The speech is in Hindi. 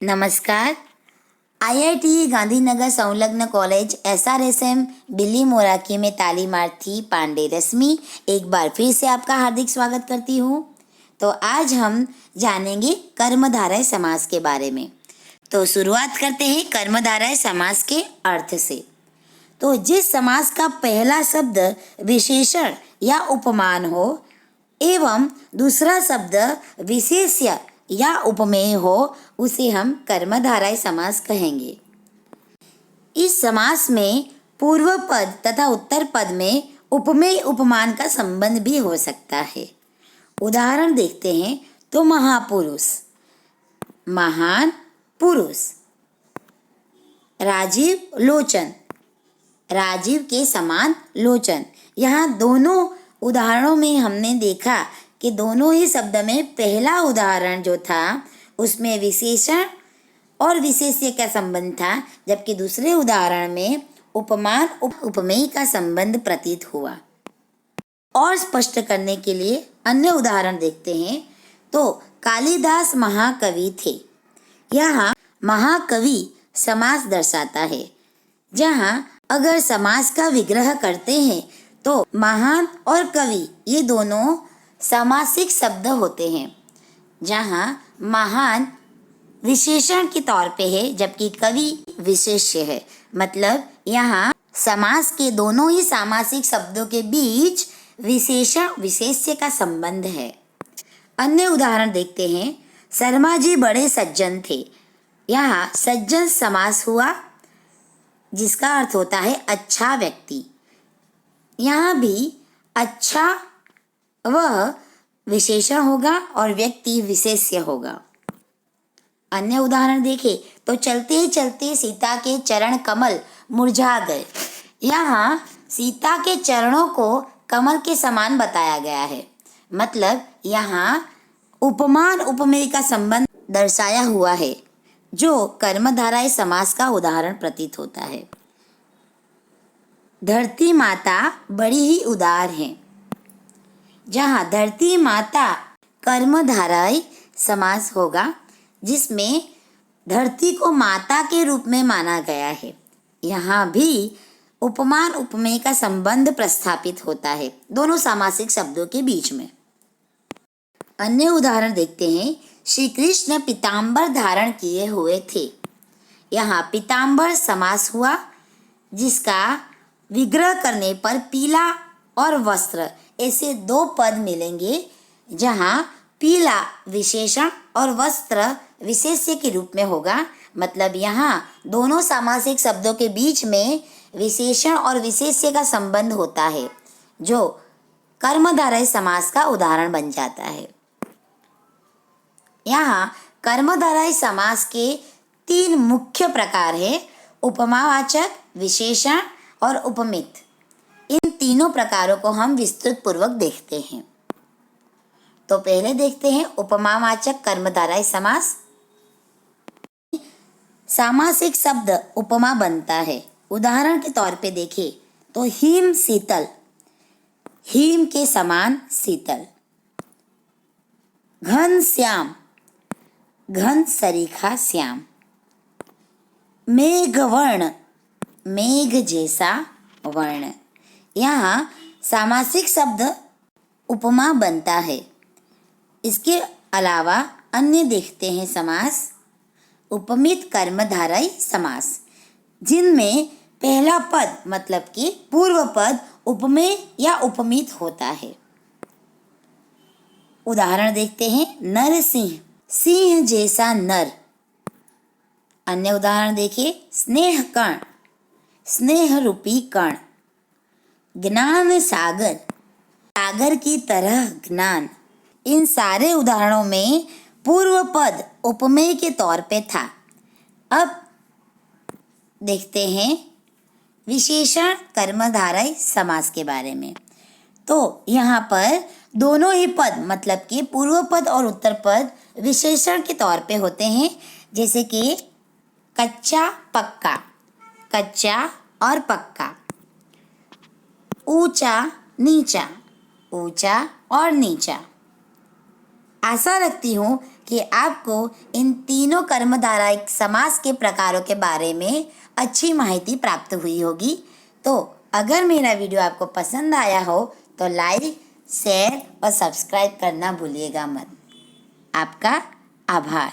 नमस्कार। आईआईटी गांधीनगर संलग्न कॉलेज एसआरएसएम बिल्लीमोराकी में तालीमार्थी पांडे रश्मि एक बार फिर से आपका हार्दिक स्वागत करती हूँ। तो आज हम जानेंगे कर्मधारय समास के बारे में। तो शुरुआत करते हैं कर्मधारय समास के अर्थ से। तो जिस समास का पहला शब्द विशेषण या उपमान हो एवं दूसरा शब्द विशेष्य या उपमेय हो उसे हम कर्मधारय समास कहेंगे। इस समास में पूर्व पद तथा उत्तर पद में उपमेय उपमान का संबंध भी हो सकता है। उदाहरण देखते हैं तो महापुरुष, महान पुरुष। राजीव लोचन, राजीव के समान लोचन। यहाँ दोनों उदाहरणों में हमने देखा कि दोनों ही शब्द में पहला उदाहरण जो था उसमें विशेषण और विशेष्य का संबंध था, जबकि दूसरे उदाहरण में उपमान उपमेय का संबंध प्रतीत हुआ। और स्पष्ट करने के लिए अन्य उदाहरण देखते हैं तो कालिदास महाकवि थे। यहाँ महाकवि समास दर्शाता है, जहाँ अगर समास का विग्रह करते हैं तो महान और कवि ये दोनों सामासिक शब्द होते हैं, जहाँ महान विशेषण के तौर पे है जबकि कवि विशेष्य है। मतलब यहाँ समास के दोनों ही सामासिक शब्दों के बीच विशेषण विशेष्य का संबंध है। अन्य उदाहरण देखते हैं। शर्मा जी बड़े सज्जन थे। यहाँ सज्जन समास हुआ जिसका अर्थ होता है अच्छा व्यक्ति। यहाँ भी अच्छा वह विशेषण होगा और व्यक्ति विशेष्य होगा। अन्य उदाहरण देखें तो चलते चलते सीता के चरण कमल मुरझा गए। यहाँ सीता के चरणों को कमल के समान बताया गया है। मतलब यहाँ उपमान उपमेय का संबंध दर्शाया हुआ है, जो कर्मधारय समास का उदाहरण प्रतीत होता है। धरती माता बड़ी ही उदार है। जहाँ धरती माता कर्मधारय समास होगा जिसमें धरती को माता के रूप में माना गया है। यहाँ भी उपमान उपमेय का संबंध प्रस्थापित होता है दोनों सामासिक शब्दों के बीच में। अन्य उदाहरण देखते हैं। श्री कृष्ण पीताम्बर धारण किए हुए थे। यहाँ पीताम्बर समास हुआ जिसका विग्रह करने पर पीला और वस्त्र ऐसे दो पद मिलेंगे, जहाँ पीला विशेषण और वस्त्र विशेष्य के रूप में होगा। मतलब यहाँ दोनों सामासिक शब्दों के बीच में विशेषण और विशेष्य का संबंध होता है, जो कर्मधारय समास का उदाहरण बन जाता है। यहाँ कर्मधारय समास के तीन मुख्य प्रकार हैं: उपमावाचक, विशेषण और उपमित। इन तीनों प्रकारों को हम विस्तृत पूर्वक देखते हैं। तो पहले देखते हैं उपमावाचक कर्मधारय समास। सामासिक शब्द उपमा बनता है। उदाहरण के तौर पे देखें तो हिम शीतल, हिम के समान शीतल। घन श्याम, घन सरीखा श्याम। मेघ वर्ण, मेघ जैसा वर्ण। यहाँ सामासिक शब्द उपमा बनता है। इसके अलावा अन्य देखते हैं समास उपमित कर्मधारय समास, जिनमें पहला पद मतलब कि पूर्व पद उपमेय या उपमित होता है। उदाहरण देखते हैं। नर सिंह, सिंह जैसा नर। अन्य उदाहरण देखिए। स्नेह कण, स्नेह रूपी कण। ज्ञान सागर, सागर की तरह ज्ञान। इन सारे उदाहरणों में पूर्व पद उपमेय के तौर पे था। अब देखते हैं विशेषण कर्मधारय समास के बारे में। तो यहाँ पर दोनों ही पद मतलब कि पूर्व पद और उत्तर पद विशेषण के तौर पे होते हैं, जैसे कि कच्चा पक्का, कच्चा और पक्का। ऊंचा नीचा, ऊंचा और नीचा। आशा रखती हूँ कि आपको इन तीनों कर्मधारय समास के प्रकारों के बारे में अच्छी माहिती प्राप्त हुई होगी। तो अगर मेरा वीडियो आपको पसंद आया हो तो लाइक, शेयर और सब्सक्राइब करना भूलिएगा मत। आपका आभार।